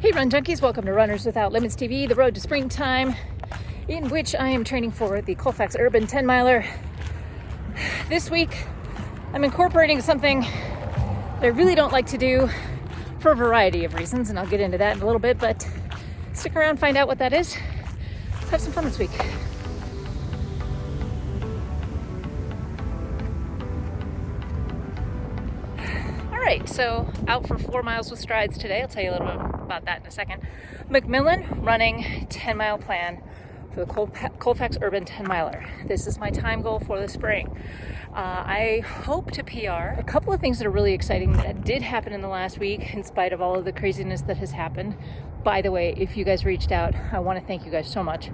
Hey Run Junkies, welcome to Runners Without Limits TV, the road to springtime, in which I am training for the Colfax Urban 10 miler. This week, I'm incorporating something that I really don't like to do for a variety of reasons, and I'll get into that in a little bit, but stick around, find out what that is. Have some fun this week. Alright, so out for 4 miles with strides today. I'll tell you a little bit about that in a second. McMillan Running 10 mile plan for the Colfax Urban 10 miler. This is my time goal for the spring. I hope to PR. A couple of things that are really exciting that did happen in the last week in spite of all of the craziness that has happened. By the way, if you guys reached out, I want to thank you guys so much.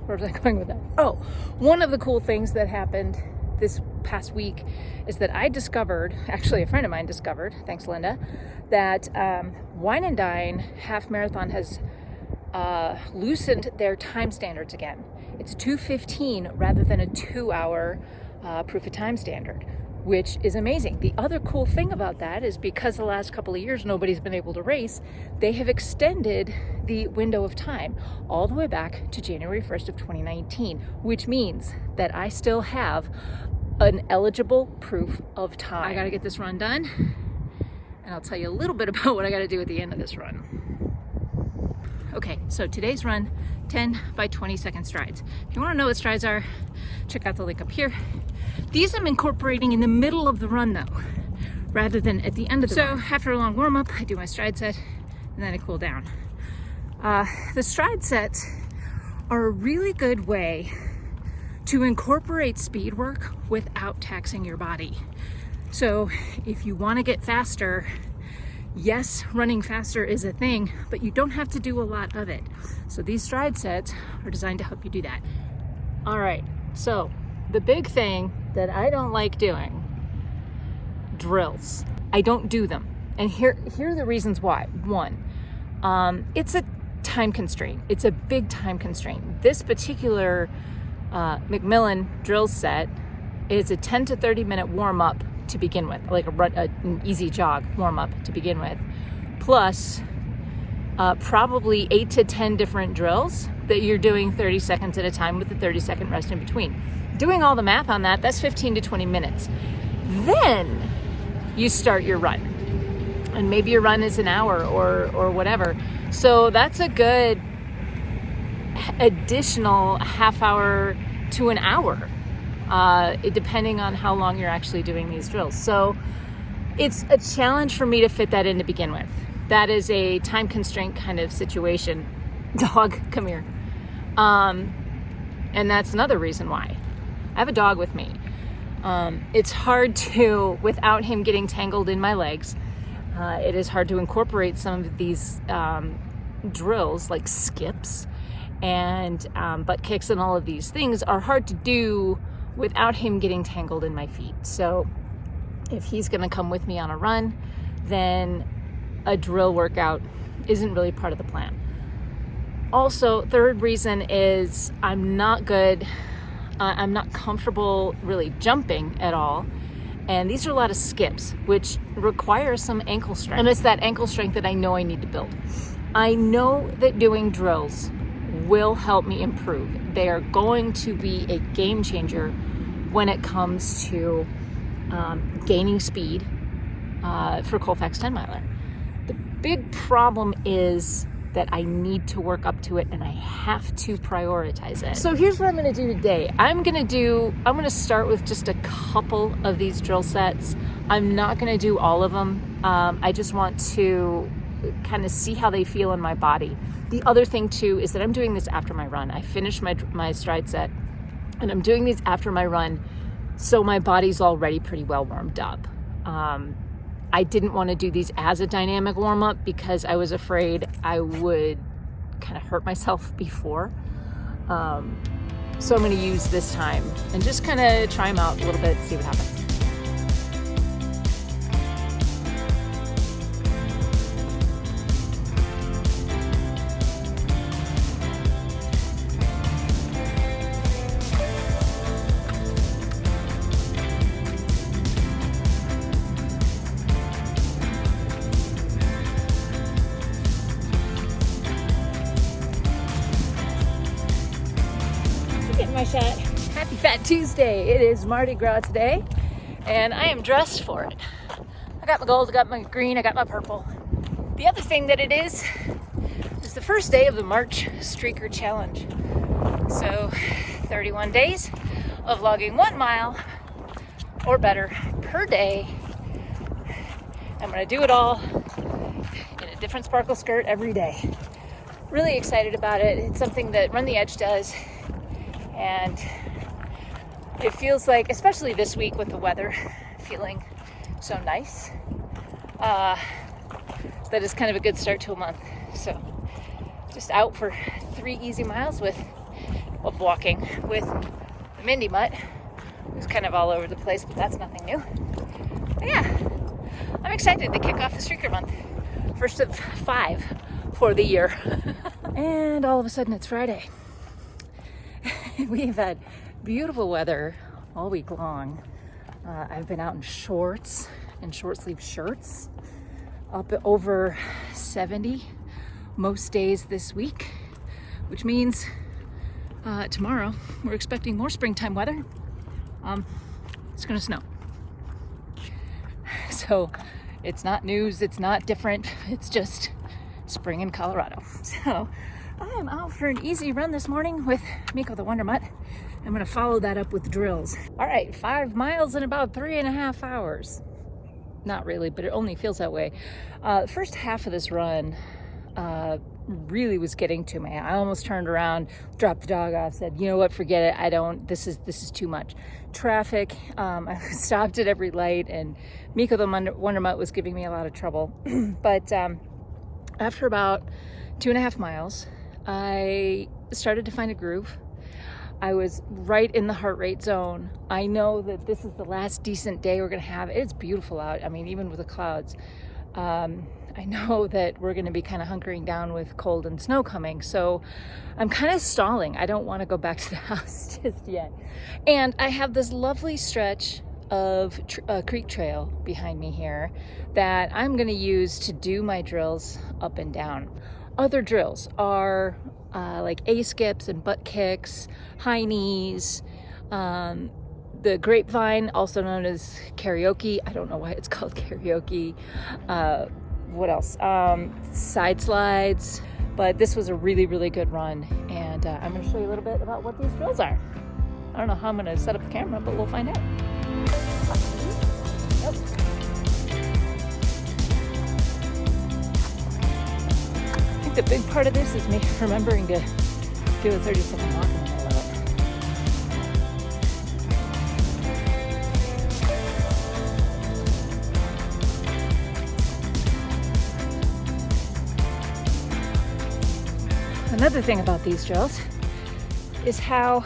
Where was I going with that? Oh, one of the cool things that happened this past week is that I discovered, actually a friend of mine discovered, thanks Linda, that Wine and Dine Half Marathon has loosened their time standards again. It's 2:15 rather than a 2-hour proof of time standard, which is amazing. The other cool thing about that is because the last couple of years nobody's been able to race, they have extended the window of time all the way back to January 1st of 2019, which means that I still have an eligible proof of time. I gotta get this run done, and I'll tell you a little bit about what I gotta do at the end of this run. Okay, so today's run, 10 by 20 second strides. If you wanna know what strides are, check out the link up here. These I'm incorporating in the middle of the run though, rather than at the end of the run. So after a long warm up, I do my stride set, and then I cool down. The stride sets are a really good way to incorporate speed work without taxing your body. So if you want to get faster, yes, running faster is a thing, but you don't have to do a lot of it. So these stride sets are designed to help you do that. All right, so the big thing that I don't like doing, drills. I don't do them. And here are the reasons why. One, it's a time constraint. It's a big time constraint. This particular McMillan drill set is a 10 to 30 minute warm up to begin with, like an easy jog warm up to begin with, plus probably 8 to 10 different drills that you're doing 30 seconds at a time with a 30-second rest in between. Doing all the math on that, that's 15 to 20 minutes. Then you start your run, and maybe your run is an hour or whatever. So that's a good additional half hour to an hour, depending on how long you're actually doing these drills. So it's a challenge for me to fit that in to begin with. That is a time constraint kind of situation. Dog, come here. And that's another reason why. I have a dog with me. It's hard to, without him getting tangled in my legs, it is hard to incorporate some of these drills like skips and butt kicks, and all of these things are hard to do without him getting tangled in my feet. So if he's gonna come with me on a run, then a drill workout isn't really part of the plan. Also, third reason is I'm not comfortable really jumping at all. And these are a lot of skips, which require some ankle strength. And it's that ankle strength that I know I need to build. I know that doing drills will help me improve. They are going to be a game changer when it comes to gaining speed for Colfax 10 miler. The big problem is that I need to work up to it, and I have to prioritize it. So here's what I'm gonna do today. I'm gonna start with just a couple of these drill sets. I'm not gonna do all of them. I just want to kind of see how they feel in my body. The other thing too is that I'm doing this after my run. I finished my stride set, and I'm doing these after my run, so my body's already pretty well warmed up. I didn't want to do these as a dynamic warm-up because I was afraid I would kind of hurt myself before. So I'm going to use this time and just kind of try them out a little bit, see what happens. shot. Happy Fat Tuesday. It is Mardi Gras today, and I am dressed for it. I got my gold, I got my green, I got my purple. The other thing that it is the first day of the March Streaker Challenge. So 31 days of logging 1 mile or better per day. I'm gonna do it all in a different sparkle skirt every day. Really excited about it. It's something that Run the Edge does, and it feels like, especially this week with the weather feeling so nice, that is kind of a good start to a month. So just out for 3 easy miles of walking with the Mindy Mutt, who's kind of all over the place, but that's nothing new. But yeah, I'm excited to kick off the Streaker month. First of 5 for the year. And all of a sudden it's Friday. We've had beautiful weather all week long. I've been out in shorts and short sleeve shirts, up over 70 most days this week, which means tomorrow we're expecting more springtime weather. It's gonna snow. So it's not news, it's not different, it's just spring in Colorado. So I am out for an easy run this morning with Miko the Wonder Mutt. I'm gonna follow that up with drills. All right, 5 miles in about 3.5 hours. Not really, but it only feels that way. The first half of this run really was getting to me. I almost turned around, dropped the dog off, said, you know what, forget it. This is too much. Traffic, I stopped at every light, and Miko the Wonder Mutt was giving me a lot of trouble. But after about 2.5 miles, I started to find a groove. I was right in the heart rate zone. I know that this is the last decent day we're gonna have. It's beautiful out. I mean, even with the clouds. I know that we're gonna be kind of hunkering down with cold and snow coming. So I'm kind of stalling. I don't wanna go back to the house just yet. And I have this lovely stretch of creek trail behind me here that I'm gonna use to do my drills up and down. Other drills are like A-skips and butt kicks, high knees, the grapevine, also known as karaoke. I don't know why it's called karaoke. What else? Side slides. But this was a really, really good run, and I'm going to show you a little bit about what these drills are. I don't know how I'm going to set up the camera, but we'll find out. Yep. I think the big part of this is me remembering to do a 30-second walk in the middle of it. Another thing about these drills is how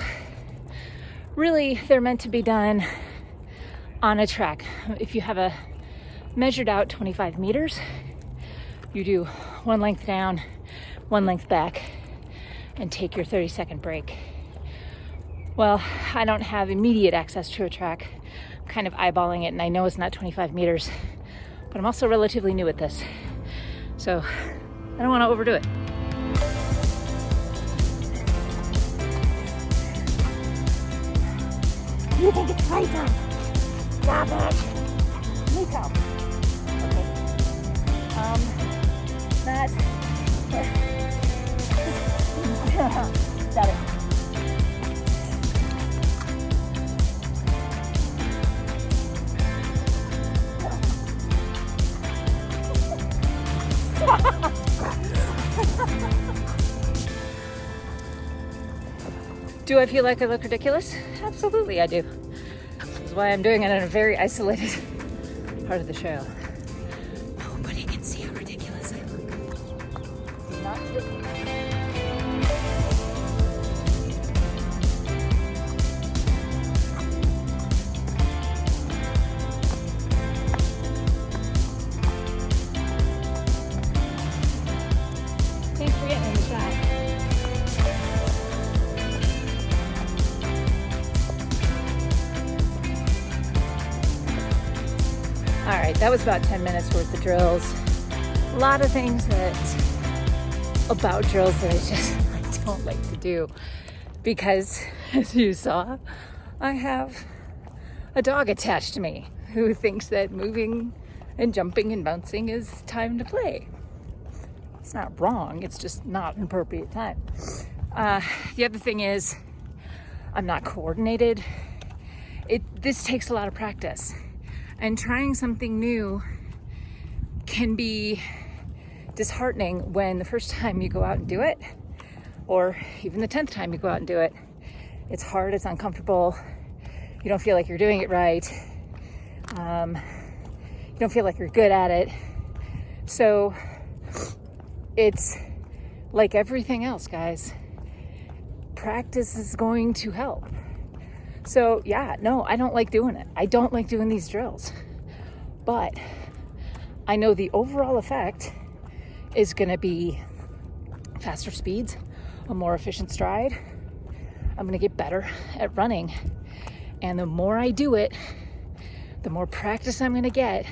really they're meant to be done on a track. If you have a measured out 25 meters, you do 1 length down, 1 length back, and take your 30-second break. Well, I don't have immediate access to a track. I'm kind of eyeballing it, and I know it's not 25 meters, but I'm also relatively new at this. So I don't want to overdo it. You think it's playtime? Stop it. Miko. Okay. Not. Got it. Do I feel like I look ridiculous? Absolutely I do. This is why I'm doing it in a very isolated part of the trail. Nobody can see how ridiculous I look. Not tricky. Thanks for getting in the shot. All right, that was about 10 minutes worth of drills. A lot of things about drills that I don't like to do because as you saw, I have a dog attached to me who thinks that moving and jumping and bouncing is time to play. It's not wrong, it's just not an appropriate time. The other thing is, I'm not coordinated. This takes a lot of practice. And trying something new can be disheartening when the first time you go out and do it, or even the 10th time you go out and do it, it's hard, it's uncomfortable, you don't feel like you're doing it right, you don't feel like you're good at it. So it's like everything else, guys. Practice is going to help. So yeah, no, I don't like doing it. I don't like doing these drills. But I know the overall effect is going to be faster speeds, a more efficient stride. I'm going to get better at running. And the more I do it, the more practice I'm going to get,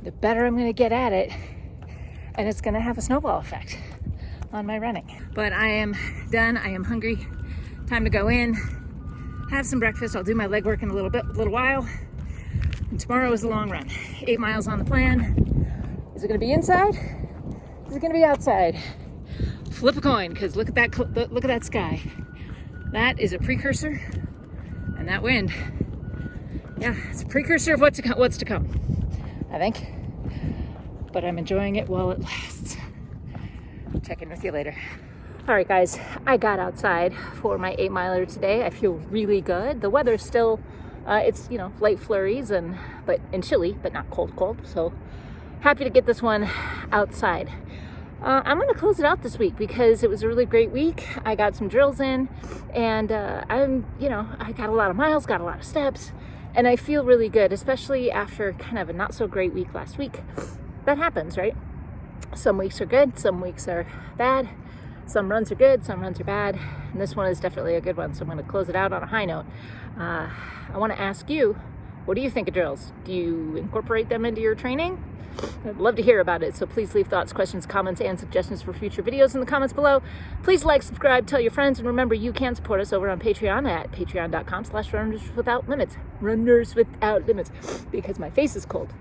the better I'm going to get at it. And it's going to have a snowball effect on my running. But I am done. I am hungry. Time to go in, have some breakfast. I'll do my leg work in a little while. And tomorrow is the long run. 8 miles on the plan. Is it going to be inside? Is it going to be outside? Flip a coin, because look at that sky. That is a precursor, and that wind, yeah, it's a precursor of what's to come, I think. But I'm enjoying it while it lasts. Check in with you later. All right, guys, I got outside for my 8 miler today. I feel really good. The weather's still, it's, light flurries and chilly, but not cold. So happy to get this one outside. I'm going to close it out this week because it was a really great week. I got some drills in, and I got a lot of miles, got a lot of steps, and I feel really good, especially after kind of a not so great week last week. That happens, right? Some weeks are good, some weeks are bad. Some runs are good, some runs are bad, and this one is definitely a good one, so I'm going to close it out on a high note. I want to ask you, what do you think of drills? Do you incorporate them into your training? I'd love to hear about it, so please leave thoughts, questions, comments, and suggestions for future videos in the comments below. Please like, subscribe, tell your friends, and remember, you can support us over on Patreon at patreon.com/runnerswithoutlimits. Runners without limits, because my face is cold.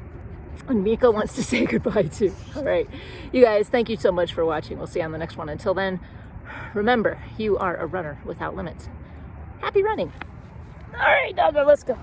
And Miko wants to say goodbye too. All right, you guys, thank you so much for watching. We'll see you on the next one. Until then, remember, you are a runner without limits. Happy running. All right, doggo, let's go.